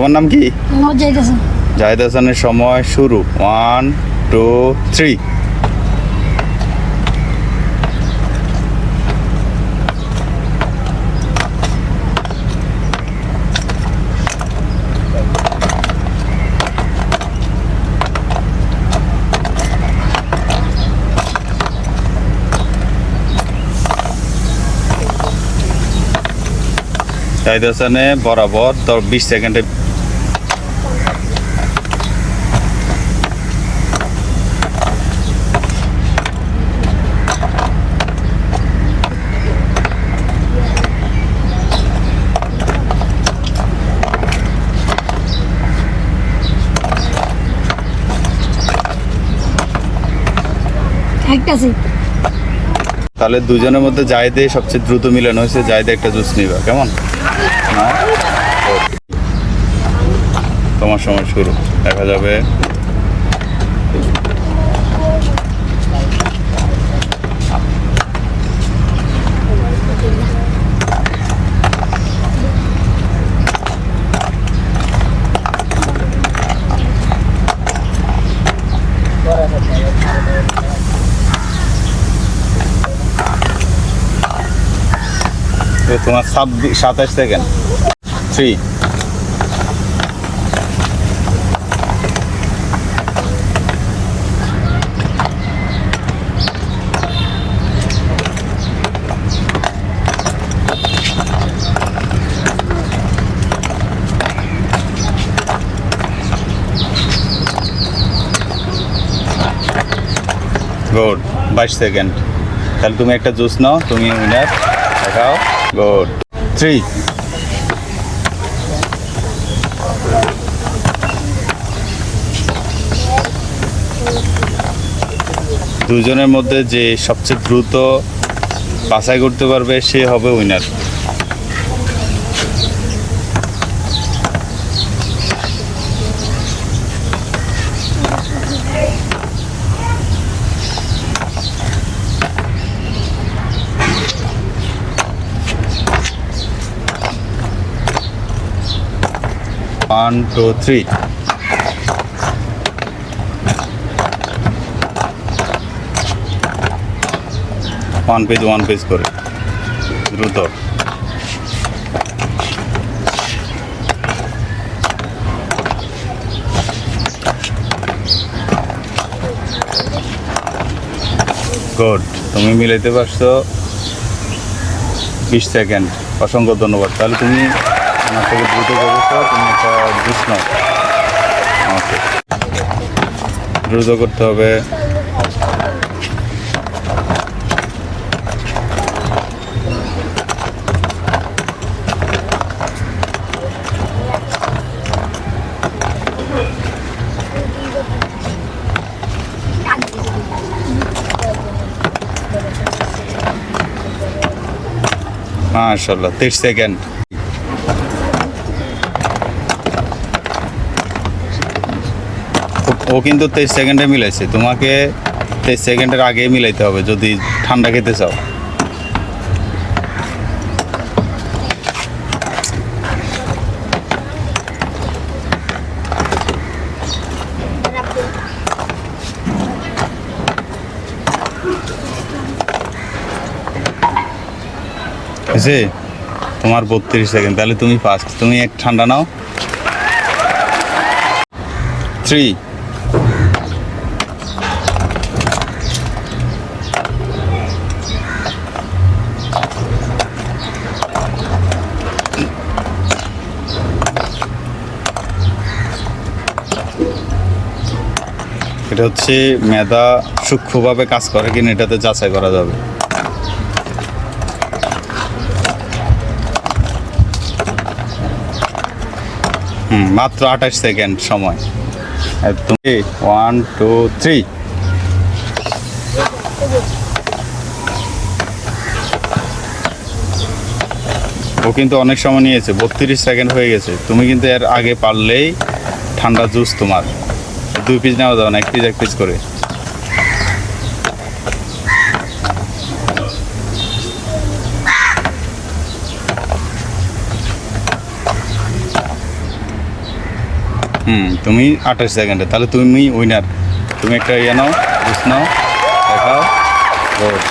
তোমার নাম কি? মোহাম্মদ জাহিদ হাসান। জাহিদ হাসানের সময় শুরু। 1 2 3। জাহিদ হাসানে বরাবর 20 সেকেন্ডে। তাহলে দুজনের মধ্যে জাহিদে সবচেয়ে দ্রুত মিলন হয়েছে। জাহিদে একটা জুস নিবা, কেমন? না, তোমার সময় শুরু। দেখা যাবে। তোমার 27 সেকেন্ড। 3 গুড। 22 সেকেন্ড। তাহলে তুমি একটা জুস নাও, তুমি উইনার। দেখাও। গুড। 3 দুজনের মধ্যে যে সবচেয়ে দ্রুত বাছাই করতে পারবে সে হবে winner. One, two, three. One page করে দ্রুত। গুড, তুমি মিলাইতে পারছো 20 সেকেন্ড। অসংখ্য ধন্যবাদ। তাহলে তুমি আমার থেকে দ্রুত করেছো। তুমি একটা জুস নাও আমাকে। দ্রুত করতে হবে। মাশাআল্লাহ। 23 সেকেন্ড। ও কিন্তু 23 সেকেন্ডে মিলাইছে। তোমাকে 23 সেকেন্ডের আগে মিলাইতে হবে যদি ঠান্ডা খেতে চাও। তোমার 32 সেকেন্ড। তাহলে তুমি ফার্স্ট। তুমি এক ঠান্ডা নাও। 3 এটা হচ্ছে মেধা সূক্ষ্মভাবে কাজ করে কিনা এটাতে যাচাই করা যাবে। মাত্র 28 সেকেন্ড সময়। তুমি 1 2 3। ও কিন্তু অনেক সময় নিয়েছে। 32 সেকেন্ড হয়ে গেছে। তুমি কিন্তু এর আগে পারলেই ঠান্ডা জুস তোমার। 2 পিস নেওয়া যাবে না, 1 পিস করে। তুমি 28 সেকেন্ডে, তাহলে তুমি উইনার। তুমি একটা ইয়ে নাও, জুস নাও, দেখাও।